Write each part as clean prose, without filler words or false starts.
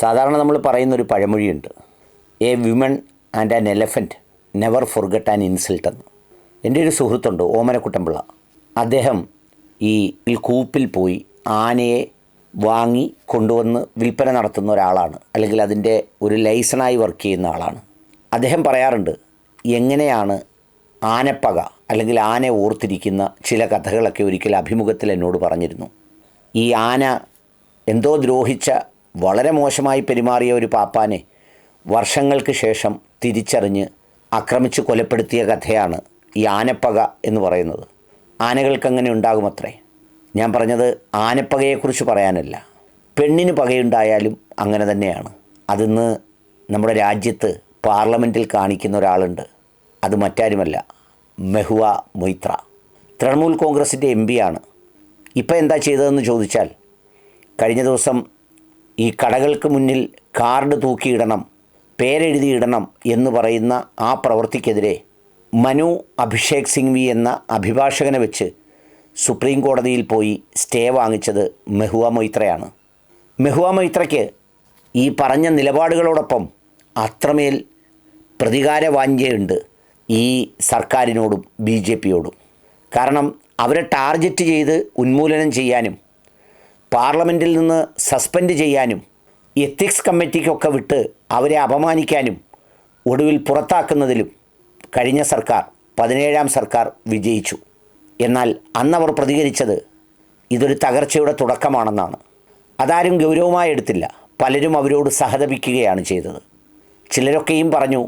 സാധാരണ നമ്മൾ പറയുന്നൊരു പഴമൊഴിയുണ്ട്, a woman and an elephant never forget an insult എന്ന്. എൻ്റെ ഒരു സുഹൃത്തുണ്ട്, ഓമനക്കുട്ടൻപിള്ള. അദ്ദേഹം ഈ കൂപ്പിൽ പോയി ആനയെ വാങ്ങി കൊണ്ടുവന്ന് വിൽപ്പന നടത്തുന്ന ഒരാളാണ്, അല്ലെങ്കിൽ അതിൻ്റെ ഒരു ലൈസണായി വർക്ക് ചെയ്യുന്ന ആളാണ്. അദ്ദേഹം പറയാറുണ്ട്, എങ്ങനെയാണ് ആനപ്പക അല്ലെങ്കിൽ ആന ഓർത്തിരിക്കുന്ന ചില കഥകളൊക്കെ ഒരിക്കൽ അഭിമുഖത്തിൽ എന്നോട് പറഞ്ഞിരുന്നു. ഈ ആന എന്തോ ദ്രോഹിച്ച, വളരെ മോശമായി പെരുമാറിയ ഒരു പാപ്പാനെ വർഷങ്ങൾക്ക് ശേഷം തിരിച്ചറിഞ്ഞ് ആക്രമിച്ച് കൊലപ്പെടുത്തിയ കഥയാണ് ഈ ആനപ്പക എന്ന് പറയുന്നത്. ആനകൾക്കങ്ങനെ ഉണ്ടാകുമത്രേ. ഞാൻ പറഞ്ഞത് ആനപ്പകയെക്കുറിച്ച് പറയാനല്ല, പെണ്ണിന് പകയുണ്ടായാലും അങ്ങനെ തന്നെയാണ്. അതിന്ന് നമ്മുടെ രാജ്യത്ത് പാർലമെൻറ്റിൽ കാണിക്കുന്ന ഒരാളുണ്ട്. അത് മറ്റാരുമല്ല, മെഹുവ മൊയ്ത്ര. തൃണമൂൽ കോൺഗ്രസിൻ്റെ MP ആണ്. ഇപ്പം എന്താ ചെയ്തതെന്ന് ചോദിച്ചാൽ, കഴിഞ്ഞ ദിവസം ഈ കടകൾക്ക് മുന്നിൽ കാർഡ് തൂക്കിയിടണം, പേരെഴുതിയിടണം എന്ന് പറയുന്ന ആ പ്രവൃത്തിക്കെതിരെ മനു അഭിഷേക് സിംഗ്വി എന്ന അഭിഭാഷകനെ വെച്ച് സുപ്രീം കോടതിയിൽ പോയി സ്റ്റേ വാങ്ങിച്ചത് മെഹുവ മൊയ്ത്രയാണ്. മെഹുവ മൊയ്ത്രയ്ക്ക് ഈ പറഞ്ഞ നിലപാടുകളോടൊപ്പം അത്രമേൽ പ്രതികാരവാഞ്ഛയുണ്ട് ഈ സർക്കാരിനോടും BJPയോടും. കാരണം അവരെ ടാർഗറ്റ് ചെയ്ത് ഉന്മൂലനം ചെയ്യാനും പാർലമെൻറ്റിൽ നിന്ന് സസ്പെൻഡ് ചെയ്യാനും എത്തിക്സ് കമ്മിറ്റിക്കൊക്കെ വിട്ട് അവരെ അപമാനിക്കാനും ഒടുവിൽ പുറത്താക്കുന്നതിലും കഴിഞ്ഞ സർക്കാർ, 17ാം സർക്കാർ വിജയിച്ചു. എന്നാൽ അന്നവർ പ്രതികരിച്ചത് ഇതൊരു തകർച്ചയുടെ തുടക്കമാണെന്നാണ്. അതാരും ഗൗരവമായി എടുത്തില്ല. പലരും അവരോട് സഹതപിക്കുകയാണ് ചെയ്തത്. ചിലരൊക്കെയും പറഞ്ഞു,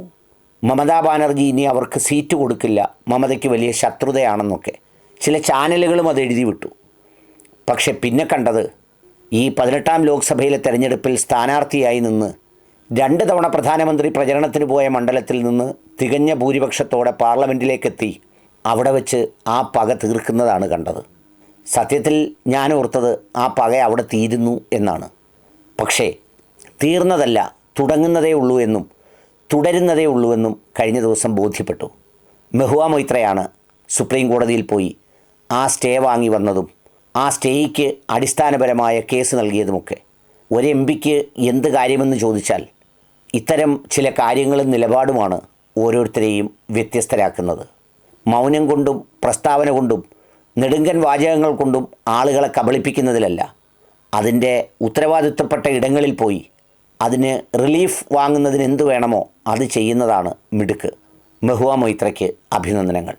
മമതാ ബാനർജി ഇനി അവർക്ക് സീറ്റ് കൊടുക്കില്ല, മമതയ്ക്ക് വലിയ ശത്രുതയാണെന്നൊക്കെ. ചില ചാനലുകളും അത് എഴുതി വിട്ടു. പക്ഷെ പിന്നെ കണ്ടത്, ഈ 18ാം ലോക്സഭയിലെ തെരഞ്ഞെടുപ്പിൽ സ്ഥാനാർത്ഥിയായി നിന്ന് 2 തവണ പ്രധാനമന്ത്രി പ്രചരണത്തിന് പോയ മണ്ഡലത്തിൽ നിന്ന് തികഞ്ഞ ഭൂരിപക്ഷത്തോടെ പാർലമെൻറ്റിലേക്കെത്തി അവിടെ വെച്ച് ആ പക തീർക്കുന്നതാണ് കണ്ടത്. സത്യത്തിൽ ഞാൻ ഓർത്തത് ആ പക അവിടെ തീരുന്നു എന്നാണ്. പക്ഷേ തീർന്നതല്ല, തുടങ്ങുന്നതേ ഉള്ളൂ എന്നും തുടരുന്നതേ ഉള്ളൂ എന്നും കഴിഞ്ഞ ദിവസം ബോധ്യപ്പെട്ടു. മെഹുവ മൊയ്ത്രയാണ് സുപ്രീം കോടതിയിൽ പോയി ആ സ്റ്റേ വാങ്ങി വന്നതും ആ സ്റ്റേയ്ക്ക് അടിസ്ഥാനപരമായ കേസ് നൽകിയതുമൊക്കെ. ഒരു MPക്ക് എന്ത് കാര്യമെന്ന് ചോദിച്ചാൽ ഇത്തരം ചില കാര്യങ്ങളും നിലപാടുമാണ് ഓരോരുത്തരെയും വ്യത്യസ്തരാക്കുന്നത്. മൗനം കൊണ്ടും പ്രസ്താവന കൊണ്ടും നെടുങ്കൻ വാചകങ്ങൾ കൊണ്ടും ആളുകളെ കബളിപ്പിക്കുന്നതിലല്ല, അതിൻ്റെ ഉത്തരവാദിത്തപ്പെട്ട ഇടങ്ങളിൽ പോയി അതിന് റിലീഫ് വാങ്ങുന്നതിന് എന്ത് വേണമോ അത് ചെയ്യുന്നതാണ് മിടുക്ക്. മെഹുവ മൊയ്ത്രയ്ക്ക് അഭിനന്ദനങ്ങൾ.